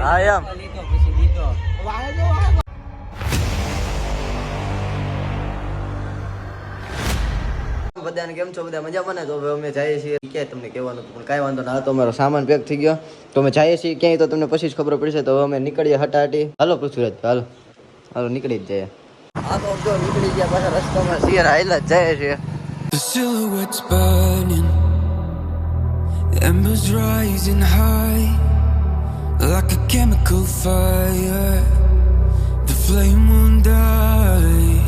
હા એમ બધાને કેમ છો? બધા મજામાં ને? તો હવે અમે જઈએ છીએ ક્યાંય તમને કહેવાનું પણ કાંઈ વાંધો ના. તો અમારો સામાન પેક થઈ ગયો તો અમે જઈએ છીએ ક્યાંય તો તમને પછી જ ખબર પડશે. તો અમે નીકળીએ હટાહટી. હાલો પૃથ્વીરાજ, હાલો હાલો નીકળી જ જઈએ. હા તો જો નીકળી ગયા પાછા રસ્તામાં શિયાર હાઈલા જ જાય છે. The silhouettes burning, embers rising high like a chemical fire. The flame won't die.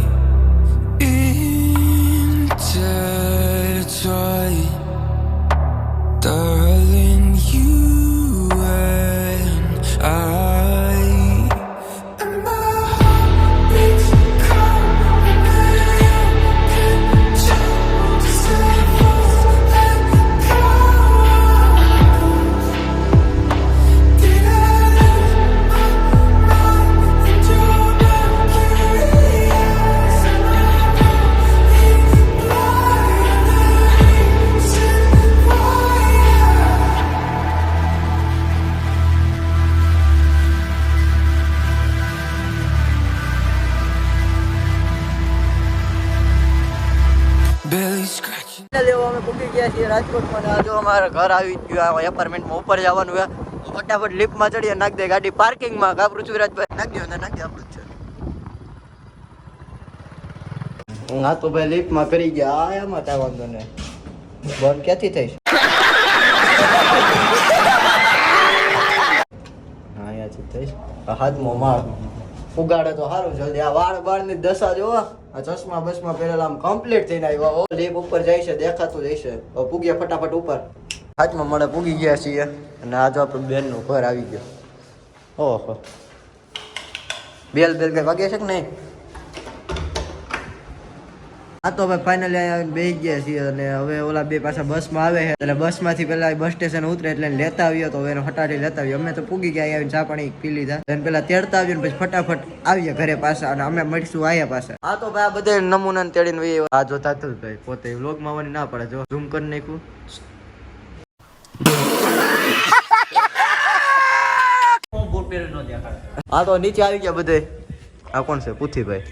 Intertwine, darling, you and I. And my heart beats calm and you can choose to let go. Did I lose my mind and you're not curious? And I know it's blind reason why. Barely scratching. લેવા અમે પૂકી ગયા છીએ રાજકોટમાં ને આ જો અમારા ઘર આવી ગયું. આ એપાર્ટમેન્ટમાં ઉપર જવાનું છે. ફટાફટ લિફ્ટમાં ચડીએ, નાખ દે ગાડી પાર્કિંગમાં. કા પૃથ્વીરાજભાઈ નાખ દો અંદર, નાખ દે આપણું જ છે. હા તો ભાઈ લિફ્ટમાં કરી ગયા. આ એમાં તા વાંધો ને બંધ ક્યાંથી થઈશ? હા યાર થઈશ. હાથમો માળ ઉગાડે તો સારું જલ્દી. આ વાળ બાળ ની દશા જોવો. આ ચશ્મા બસમાં પહેરેલા આમ કમ્પ્લીટ થઈને આવ્યા. ઓ લીપ ઉપર જાય છે, દેખાતું જઈશે. હવે પૂગ્યા ફટાફટ ઉપર. હાથમાં મળે પૂગી ગયા છીએ અને આ જો આપણું બેનનું ઘર આવી ગયું. ઓહો બેલ બેલ કઈ વાગે છે કે નહીં? હા તો હવે ફાઇનલી અહીંયા બેસી ગયા છીએ અને હવે ઓલા બે પાછા બસમાં આવે છે. એટલે બસમાંથી પેલા બસ સ્ટેશન ઉતરે એટલે એને લેતા આવ્યો તો એને હટાડી લેતા આવ્યો. અમે તો પૂગી ગયા અહીંયા ચા પાણી પી લીધા. એને પેલા તેડતા આવ્યો ને પછી ફટાફટ આવીએ ઘરે પાછા અને અમે મળીશું આયા પાછા. હા તો ભાઈ આ બધા નમૂના તેડીને આ જોતા હતું ભાઈ પોતે વ્લોગમાં આવવાની ના પડે. જો ઝૂમ કરી નાખ્યું. હા તો નીચે આવી ગયા બધે. આ કોણ છે? પુથીભાઈ.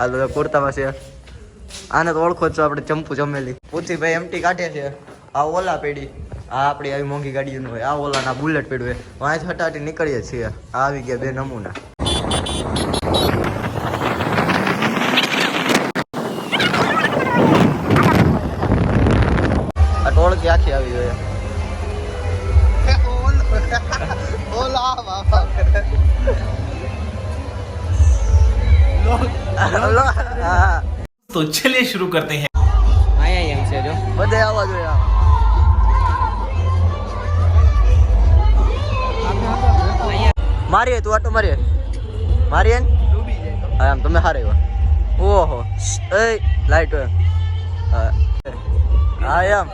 આ તો કુર્તામાં છે. આને તો ઓળખો છો આપણે, ચંપુ ચમેલી. પુથીભાઈ એમટી કાઢે છે. આ ઓલા પેઢી આ આપણી આવી મોંઘી ગાડીઓનું હોય. આ ઓલાના બુલેટ પેઢું હોય. વાંચ હટાટી નીકળીએ છીએ. આ આવી ગયા બે નમૂના. આ ટોળકી આખી આવી જોઈએ. तो चलिए शुरू करते हैं. આયા એમ છે જો બધે આવવા જોઈએ. મારીએ તું આટો મારીએ મારીએ હા એમ તમે હારે ઓહો એ લાઈટ હોય હા એમ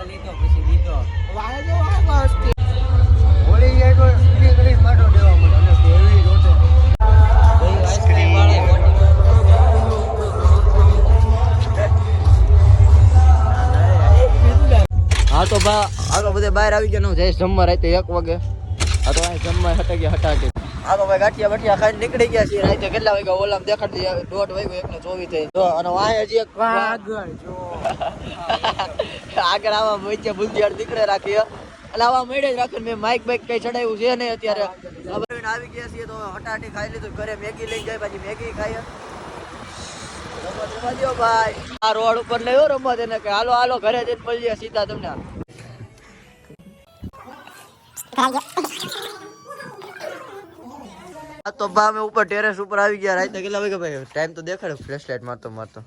હા તો બા હાલો બધે બહાર આવી ગયા. જઈશ જમવા રાતે 1 વાગે. હા તો અહીં જમવા હટાઈ ગયા હટાટી. હા તો ભાઈ ગાંઠિયા બઠિયા ખાઈને નીકળી ગયા છીએ. રાતે કેટલા વાગ્યા ઓલામ દેખાડી 1:30 વાગ્યો 1:24 થઈ. તો અને વાય હજી એક આગળ જો આગળ આવા વચ્ચે બુદ્ધિયાર દીકરે રાખી એટલે આવા મેળે જ રાખીને મેં માઇક બાઇક કઈ ચડાવ્યું છે ને અત્યારે. આવી ગયા છીએ તો હટાટી ખાઈ લીધું. ઘરે મેગી લઈ જાય પછી મેગી ખાઈએ. ભાઈ આ રોડ ઉપર લઈ રમત એને કે હાલો હાલો ઘરે જઈને મળીએ સીધા તમને. તો બા અમે ઉપર ટેરેસ ઉપર આવી ગયા. રાતે કેટલા વાગે ભાઈ? ટાઈમ તો દેખાડે. ફ્લેશ લાઈટ મારતો મારતો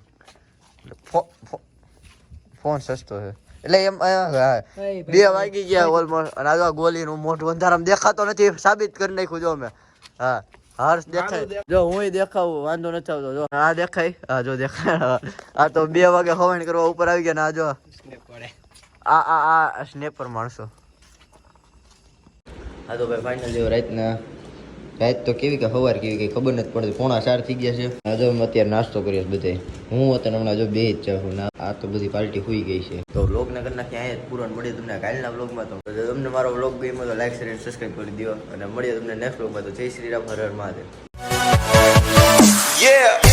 ફોન સસ્તો છે એટલે એમ 2 વાગી ગયા ઓલમોસ્ટ. અને આ ગોલીનું મોઢું અંધારામાં દેખાતો નથી, સાબિત કરી નાખ્યું. જો અમે હા હર્ષ દેખાય જો હું દેખાવું વાંધો નથી આવતો. જો આ દેખાય. હા જો દેખાય. આ તો 2 વાગે હવાણ કરવા ઉપર આવી ગયા ને આ જો આ સ્નેપર માણસો. હા તો ભાઈ ફાઇનલ જેવો રાતના રાત તો કેવી કે સવાર કેવી કઈ ખબર નથી પડતી 3:45 થઈ ગયા છે આજે અમે અત્યારે નાસ્તો કરીએ બધે હું અત્યારે હમણાં જો બે જ જાઉં ના આ તો બધી પાર્ટી હોઈ ગઈ છે તો વ્લોગને કરી નાખી અહીંયા જ પૂરો મળીએ તમને કાલના વ્લોગમાં તો જો તમને મારો વ્લોગ ગમ્યો તો લાઈક શેર અને સબસ્ક્રાઈબ કરી દો અને મળીએ તમને નેક્સ્ટ વ્લોગમાં તો જય શ્રી રામ હર હર મહાદેવ Yeah.